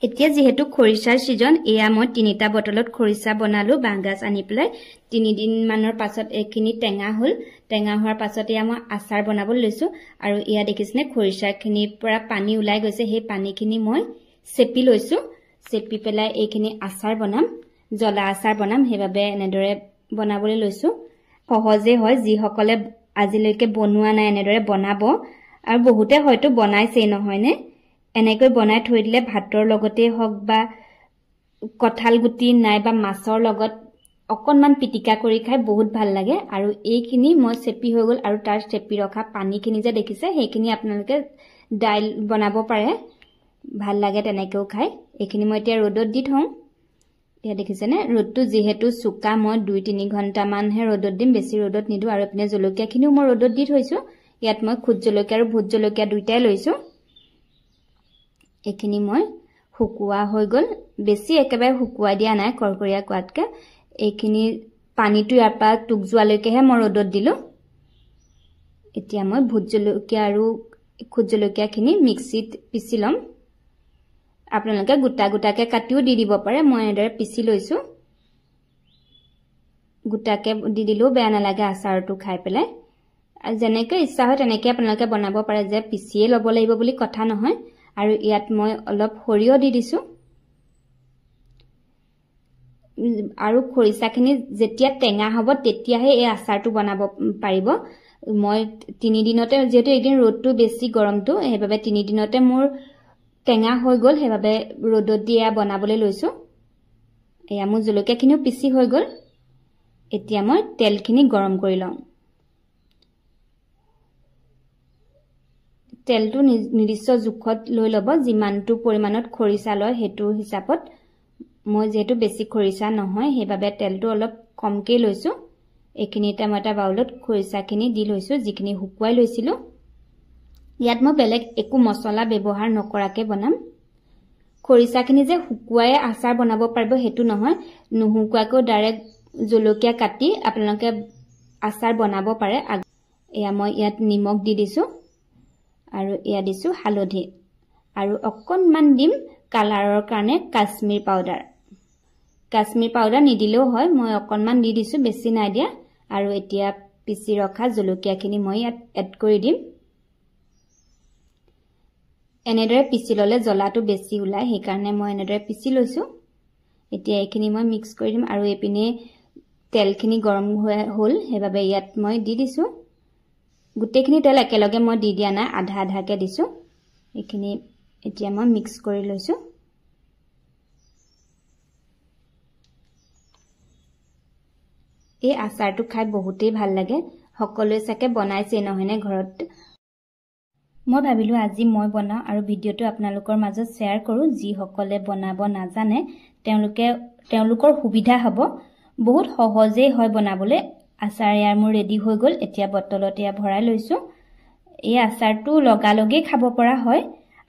এতিয়া যেহেতু খৰিচাৰ সিজন এয়া মই 3টা বটলত খৰিচা বনালো বাঁহগাজ আনি পেলাই 3 দিন মানৰ পাছত এখিনি টেঙা হল টেঙা হোৱাৰ পাছত এয়া মই আচাৰ বনাব লৈছো আৰু এয়া দেখিছনে খৰিচাখিনিৰ পৰা পানী ওলাই গৈছে সেই পানীখিনি মই চেপি লৈছো চেপি পেলাই এইখিনি আচাৰ বনাম জলা আচাৰ বনাম হেবাবে এনেদৰে বনাবলৈ লৈছো সহজে হয় যি সকলে আজিলৈকে বনোৱা নাই এনেদৰে বনাব আৰু বহুতে হয়তো বনাইছেই নহয় নে এনেকৈ বনাই থৈ দিলে ভাতৰ লগতে হক বা কঠাল গুটি নাই বা মাছৰ লগত অকনমান পিটিকা কৰি খাই বহুত ভাল লাগে আৰু এইখিনি মই চেপি হৈ গল আৰু তাৰ চেপি ৰখা পানীখিনি যে দেখিছে সেইখিনি আপোনালোকে ডাইল বনাব পাৰে ভাল লাগে তেনেকেও খাই এইখিনি মই এতিয়া ৰ'দত দি থওঁ এয়া দেখিছে নে ৰ'দটো যেহেতু সুকা মই 2-3 ঘণ্টা মানহে ৰ'দত দিম বেছি ৰ'দত নিদু আৰু আপুনি জলকীয়াখিনিও মই ৰ'দত দি থৈছো ইয়াত মই খুদ জলকীয়া আৰু ভোট জলকীয়া দুইটাই লৈছো এখিনি মই হুকুৱা হৈ গল বেছি একেবাৰে হুকুৱা দিয়া নাই কৰকৰিয়া কোৱাতকে এখিনি পানীটো ইয়াৰ পৰা টুক যোৱালৈকেহে মই ৰ'দত দিলো এতিয়া মই ভোট জলকীয়া আৰু খুদ জলকীয়াখিনি মিক্সিত পিছি লম আপোনালোকে গোটা গোটাকে কাটিও দি দিব পাৰে মই এনেদৰে পিছি লৈছো গোটাকে দি দিলেও বেয়া নালাগে আচাৰটো খাই পেলাই যেনেকৈ ইচ্ছা হয় তেনেকৈ আপোনালোকে বনাব পাৰে যে পিছিয়ে ল'ব লাগিব বুলি কথা নহয় আৰু ইয়াত মই অলপ সৰিয়হ দি দিছো আৰু খৰিচাখিনি যেতিয়া টেঙা হ'ব তেতিয়াহে এই আচাৰটো বনাব পাৰিব মই 3 দিনতে যেহেতু এদিন ৰ'দটো বেছি গৰমটো হেবাবে 3 দিনতে মোৰ টেঙা হৈ গল হেবাবে ৰ'দত দিয়া বনাবলৈ লৈছো এয়া মোৰ জলকীয়াখিনিও পিছি হৈ গল এতিয়া মই তেলখিনি গৰম কৰি লওঁ তেলটো নিৰ্দিষ্ট জোখত লৈ লব যিমানটো পৰিমাণত খৰিচা লয় হেতু হিচাপত মই যেহেতু বেছি খৰিচা নহয় হেবাবে তেলটো অলপ কমকে লৈছো এখিনি এটা বাউলত খৰিচাখিনি দি লৈছো যিখিনি হুকুৱাই লৈছিলো ইয়াত মই বেলেগ একো মছলা ব্যৱহাৰ নকৰাকে বনাম খৰিচাখিনি যে হুকুৱাই আচাৰ বনাব পাৰিব হেতু নহয় নুহুকুৱাকৈ ডাইৰেক্ট জলকীয়া কাটি আপোনালোকে আচাৰ বনাব পাৰে এয়া মই ইয়াত নিমখ দি দিছো আৰু এয়া দিছো হালধি আৰু অকনমান দিম কালাৰৰ কাৰণে কাশ্মীৰ পাউডাৰ নিদিলেও হয় মই অকনমান দি দিছো বেছি নাই দিয়া আৰু এতিয়া পিছি ৰখা জলকীয়াখিনি মই ইয়াত এড কৰি দিম এনেদৰে পিছি ললে জ্বলাটো বেছি ওলাই সেই কাৰণে মই এনেদৰে পিছি লৈছো এতিয়া এইখিনি মই মিক্স কৰি দিম আৰু এপিনে তেলখিনি গৰম হ'ল হেবাবে ইয়াত মই দি দিছো গুটেখিনি তেল একেলগে মই দি দিয়া নাই আধা আধাকে দিছো এইখিনি এতিয়া মই মিক্স কৰি লৈছো এই আচাৰটো খাই বহুতেই ভাল লাগে সকলোৱে চাকে বনাইছে নহয়নে ঘৰত মই ভাবিলো আজি মই বনাও আৰু ভিডিওটো আপোনালোকৰ মাজত শেয়াৰ কৰো যি সকলে বনাব নাজানে তেওঁলোকৰ সুবিধা হ'ব বহুত সহজেই হয় বনাবলৈ আচাৰ ইয়াৰ মোৰ ৰেডি হৈ গল এতিয়া বটলত ইয়া ভৰাই লৈছো এই আচাৰটো লগালগে খাব পৰা হয়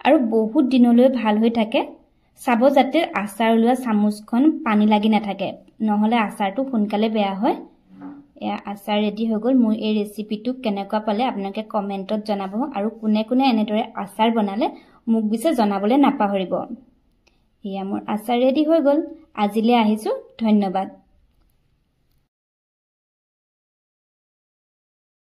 আৰু বহুত দিনলৈ ভাল হৈ থাকে চাব যাতে আচাৰ ওলোৱা চামুচখন পানী লাগি নাথাকে নহলে আচাৰটো সোনকালে বেয়া হয় এয়া আচাৰ ৰেডি হৈ গল মোৰ এই ৰেচিপিটো কেনেকুৱা পালে আপোনালোকে কমেন্টত জনাব আৰু কোনে কোনে এনেদৰে আচাৰ বনালে মোক বিছে জনাবলৈ নাপাহৰিব এয়া মোৰ আচাৰ ৰেডি হৈ গল আজিলৈ আহিছো ধন্যবাদ